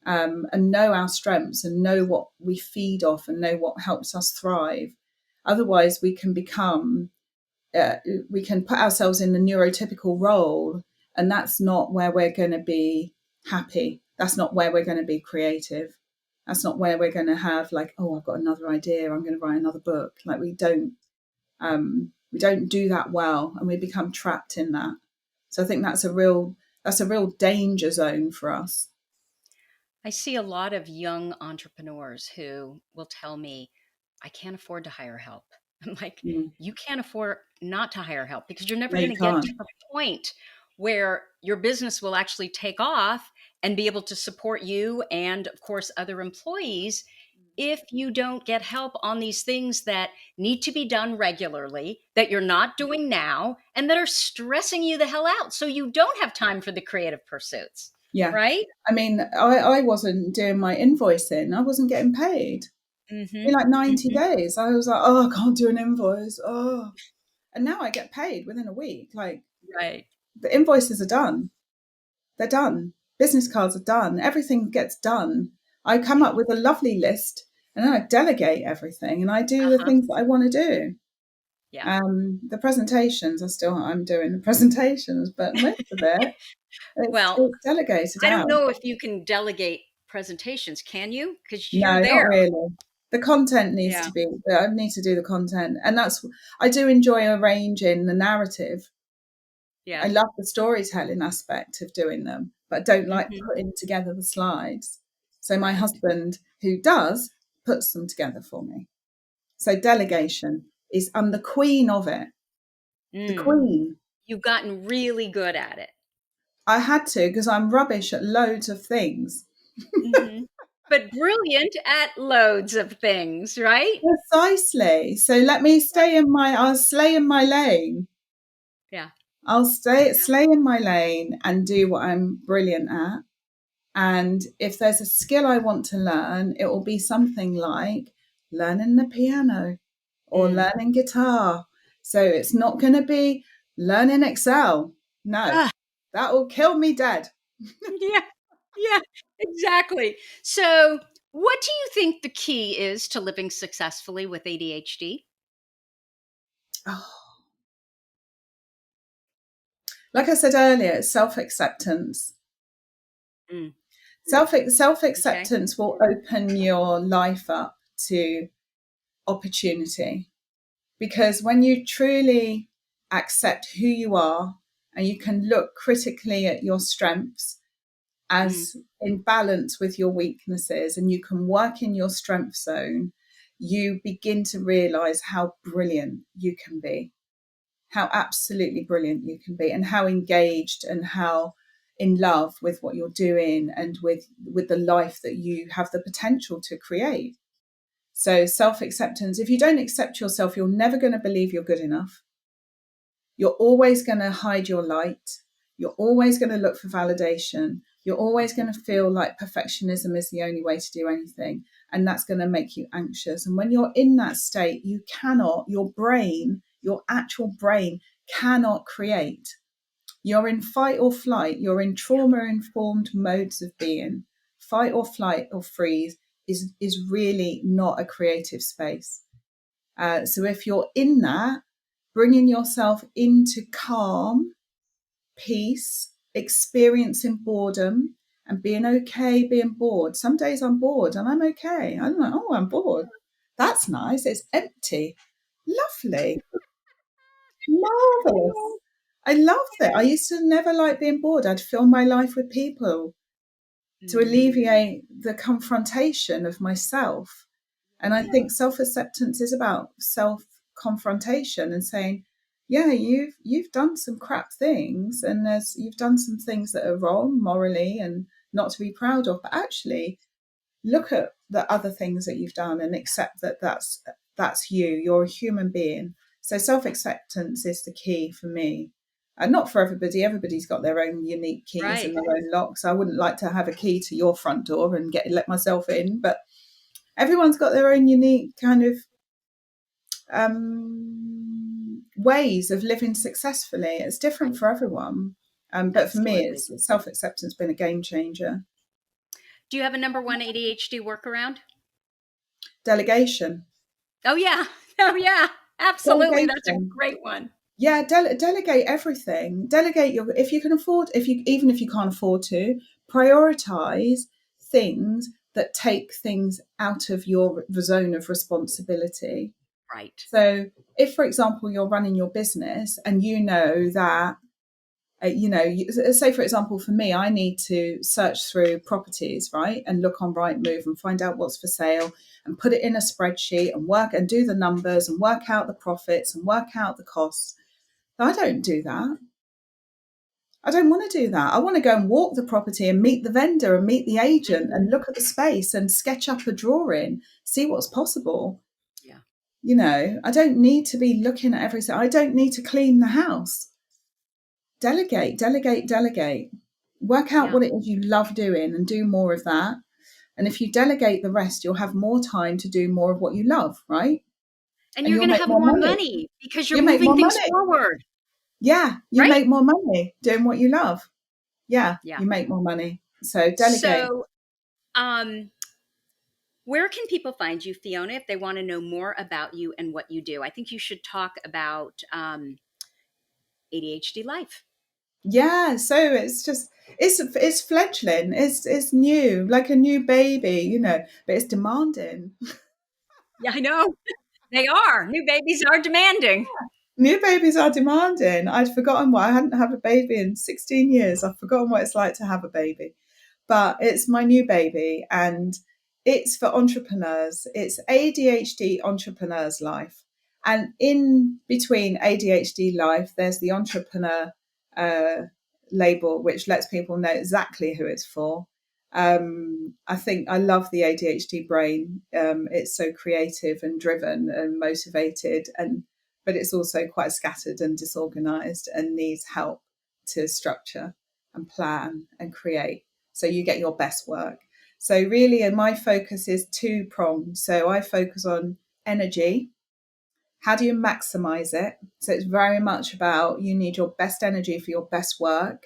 and know our strengths and know what we feed off and know what helps us thrive. Otherwise, we can put ourselves in the neurotypical role, and that's not where we're going to be happy. That's not where we're going to be creative. That's not where we're going to have like, oh, I've got another idea. I'm going to write another book. Like we don't do that well, and we become trapped in that. So I think that's a real danger zone for us. I see a lot of young entrepreneurs who will tell me, I can't afford to hire help. I'm like, Mm. you can't afford not to hire help because you're never No, going you to get can't. to the point where your business will actually take off and be able to support you and, of course, other employees if you don't get help on these things that need to be done regularly, that you're not doing now, and that are stressing you the hell out. So you don't have time for the creative pursuits, Yeah. right? I mean, I wasn't doing my invoicing. I wasn't getting paid. In Mm-hmm. like 90 Mm-hmm. days, I was like, oh, I can't do an invoice. Oh. And now I get paid within a week. Like Right. the invoices are done. They're done. Business cards are done. Everything gets done. I come Yeah. up with a lovely list and then I delegate everything and I do the Uh-huh. things that I want to do. Yeah. The presentations are still, I'm doing the presentations, but most of it, Well, it's delegated I don't out. know if you can delegate presentations, can you? Because you're No, not there. really. The content needs Yeah. to be, I need to do the content. And I do enjoy arranging the narrative. I Yeah. love the storytelling aspect of doing them, but don't like Mm-hmm. putting together the slides. So my Right. husband, who does, puts them together for me. So delegation is, I'm the queen of it. The Mm. queen. You've gotten really good at it. I had to because I'm rubbish at loads of things. Mm-hmm. But brilliant at loads of things, right? Precisely. So let me I'll slay in my lane. Yeah. I'll stay Yeah. slay in my lane and do what I'm brilliant at. And if there's a skill I want to learn, it will be something like learning the piano or Mm. learning guitar. So it's not going to be learning Excel. No, Ah, that will kill me dead. yeah. Yeah. Exactly. So, what do you think the key is to living successfully with ADHD? Oh, like I said earlier, it's self acceptance. Mm. Self Okay. acceptance will open your life up to opportunity, because when you truly accept who you are and you can look critically at your strengths Mm. as in balance with your weaknesses and you can work in your strength zone, you begin to realize how brilliant you can be, how absolutely brilliant you can be, and how engaged and how in love with what you're doing and with the life that you have the potential to create. So self-acceptance, if you don't accept yourself, you're never going to believe you're good enough. You're always going to hide your light. You're always going to look for validation. You're always going to feel like perfectionism is the only way to do anything. And that's going to make you anxious. And when you're in that state, your brain, your actual brain cannot create. You're in fight or flight. You're in trauma informed modes of being. Fight or flight or freeze is really not a creative space. So if you're in that, bringing yourself into calm, peace, experiencing boredom, and being okay being bored. Some days I'm bored and I'm okay. I'm like, oh, I'm bored. That's nice. It's empty. Lovely. Marvelous. I loved it. I used to never like being bored. I'd fill my life with people to Mm. alleviate the confrontation of myself. And I Yeah. think self-acceptance is about self-confrontation and saying, yeah, you've done some crap things and you've done some things that are wrong morally and not to be proud of, but actually look at the other things that you've done and accept that That's you. You're a human being. So self-acceptance is the key for me. And not for everybody. Everybody's got their own unique keys Right. and their own locks. I wouldn't like to have a key to your front door and let myself in, but everyone's got their own unique kind of ways of living successfully. It's different Right. for everyone. But for me, Absolutely. it's self-acceptance been a game changer. Do you have a number one ADHD workaround? Delegation. Oh, yeah. Oh, yeah. Absolutely. That's a Delegation. great one. Yeah, delegate everything. Delegate your, if you can afford, if you, even if you can't afford to, prioritize things that take things out of your zone of responsibility. Right. So if, for example, you're running your business and you know that, say, for example, for me, I need to search through properties, right? And look on Rightmove and find out what's for sale and put it in a spreadsheet and work and do the numbers and work out the profits and work out the costs. I don't do that. I don't want to do that. I want to go and walk the property and meet the vendor and meet the agent Mhm. and look at the space and sketch up a drawing, see what's possible. Yeah. I don't need to be looking at everything. I don't need to clean the house. Delegate, delegate, delegate. Work out Yeah. what it is you love doing and do more of that. And if you delegate the rest, you'll have more time to do more of what you love, right? And And you're you'll going to make have more more money. money because you're You make moving more things money. forward, Yeah, you right? make more money doing what you love. Yeah, Yeah. you make more money. So delegate. So, um, where can people find you, Fiona, if they want to know more about you and what you do? I think you should talk about ADHD Life. Yeah, so it's fledgling. It's new, like a new baby, but it's demanding. Yeah, I know. They are. New babies are demanding. New babies are demanding. I'd forgotten why I hadn't had a baby in 16 years. I've forgotten what it's like to have a baby. But it's my new baby and it's for entrepreneurs. It's ADHD Entrepreneurs Life. And in between ADHD Life, there's the entrepreneur uh, label, which lets people know exactly who it's for. I think I love the ADHD brain. It's so creative and driven and motivated, but it's also quite scattered and disorganized and needs help to structure and plan and create so you get your best work. So really, and my focus is two pronged. So I focus on energy. How do you maximize it? So it's very much about you need your best energy for your best work.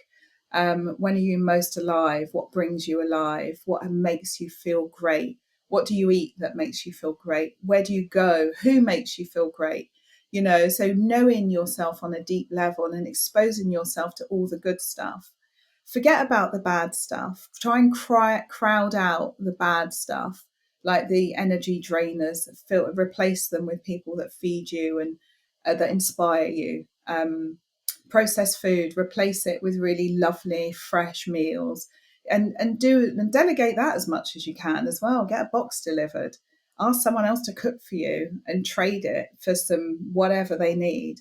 When are you most alive? What brings you alive? What makes you feel great? What do you eat that makes you feel great? Where do you go? Who makes you feel great? So knowing yourself on a deep level and exposing yourself to all the good stuff. Forget about the bad stuff. Try and crowd out the bad stuff, like the energy drainers. Replace them with people that feed you and that inspire you. Processed food, replace it with really lovely fresh meals, and delegate that as much as you can as well. Get a box delivered. Ask someone else to cook for you and trade it for some whatever they need.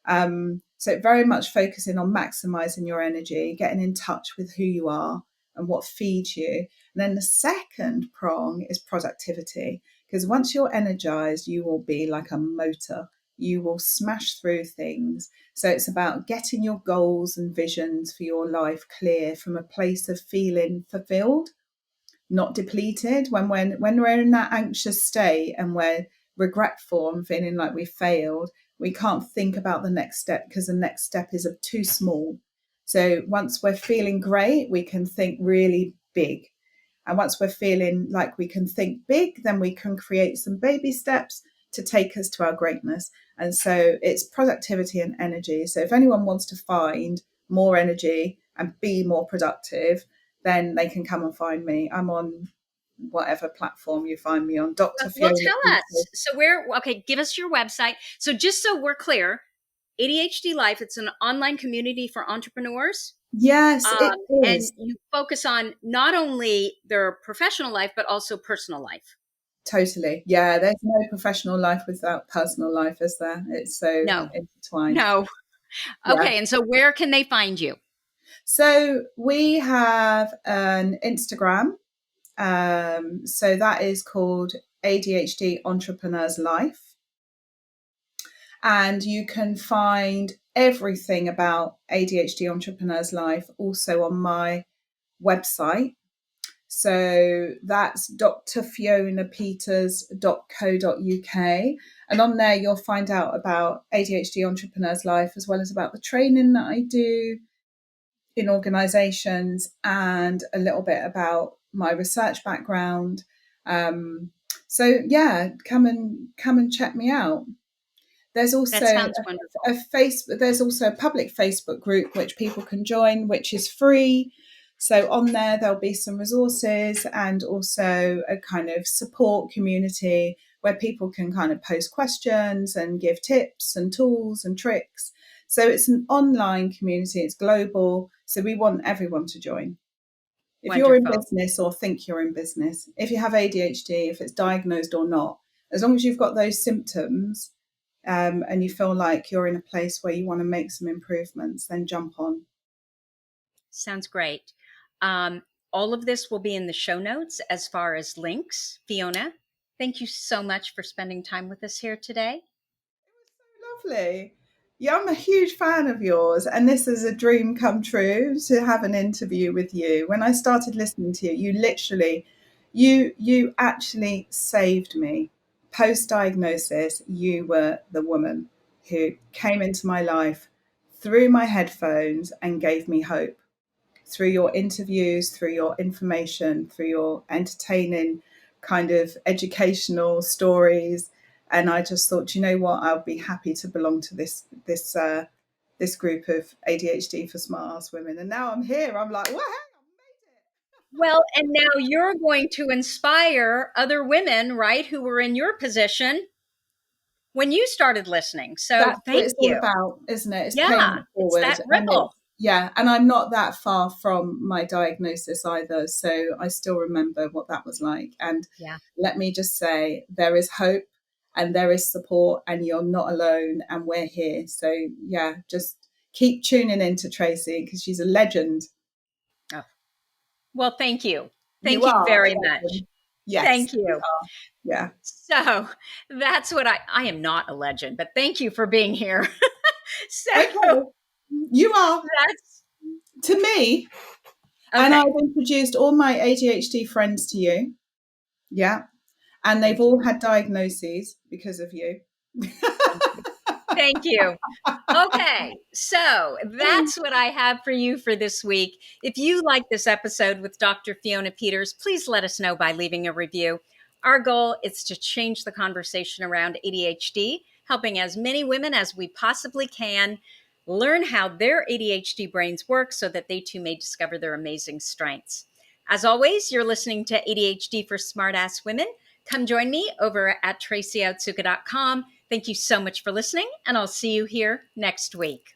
So very much focusing on maximizing your energy, getting in touch with who you are and what feeds you. And then the second prong is productivity, because once you're energized, you will be like a motor. You will smash through things. So it's about getting your goals and visions for your life clear from a place of feeling fulfilled, not depleted. When we're in that anxious state and we're regretful and feeling like we failed, we can't think about the next step because the next step is too small. So once we're feeling great, we can think really big. And once we're feeling like we can think big, then we can create some baby steps to take us to our greatness. And so it's productivity and energy. So if anyone wants to find more energy and be more productive, then they can come and find me. I'm on whatever platform you find me on, Dr. Well, Fiona tell us. Peters. So okay, give us your website. So just so we're clear, ADHD Life, it's an online community for entrepreneurs. Yes, it And is. you focus on not only their professional life, but also personal life. Totally. Yeah, there's no professional life without personal life, is there? It's so No, intertwined. no. Yeah. Okay. And so where can they find you? So we have an Instagram. So that is called ADHD Entrepreneurs Life. And you can find everything about ADHD Entrepreneurs Life also on my website. So that's drfionapeters.co.uk. And on there, you'll find out about ADHD Entrepreneurs Life, as well as about the training that I do in organizations and a little bit about my research background. So yeah, come and check me out. There's That also sounds wonderful. there's also a public Facebook group which people can join, which is free. So on there there'll be some resources and also a kind of support community where people can kind of post questions and give tips and tools and tricks. So it's an online community, it's global. So we want everyone to join. If you're in Wonderful. business or think you're in business, if you have ADHD, if it's diagnosed or not, as long as you've got those symptoms, and you feel like you're in a place where you want to make some improvements, then jump on. Sounds great. Um, all of this will be in the show notes as far as links. Fiona, thank you so much for spending time with us here today. Lovely. Yeah, I'm a huge fan of yours, and this is a dream come true to have an interview with you. When I started listening to you, you actually saved me. Post diagnosis, you were the woman who came into my life through my headphones and gave me hope through your interviews, through your information, through your entertaining kind of educational stories. And I just thought, you know what, I'll be happy to belong to this group of ADHD for smart ass women. And now I'm here. I'm like, wow. Well, and now you're going to inspire other women, right, who were in your position when you started listening. So That's what thank it's all you. about, isn't it? It's paying Yeah, it it's forward. that And ripple. yeah, and I'm not that far from my diagnosis either. So I still remember what that was like. And Yeah. let me just say, there is hope and there is support, and you're not alone, and we're here. So yeah, just keep tuning in to Tracy because she's a legend. Oh, well, thank you. You Thank you are very a much. legend. Yes, Thank you you. are. Yeah. So that's what I am not a legend, but thank you for being here. So Okay. You are that's to me, and okay. I've introduced all my ADHD friends to you. Yeah. And they've Thank you. all had diagnoses because of you. Thank you. Thank you. Okay, so that's what I have for you for this week. If you like this episode with Dr. Fiona Peters, please let us know by leaving a review. Our goal is to change the conversation around ADHD, helping as many women as we possibly can learn how their ADHD brains work so that they too may discover their amazing strengths. As always, you're listening to ADHD for Smartass Women. Come join me over at tracyotsuka.com. Thank you so much for listening, and I'll see you here next week.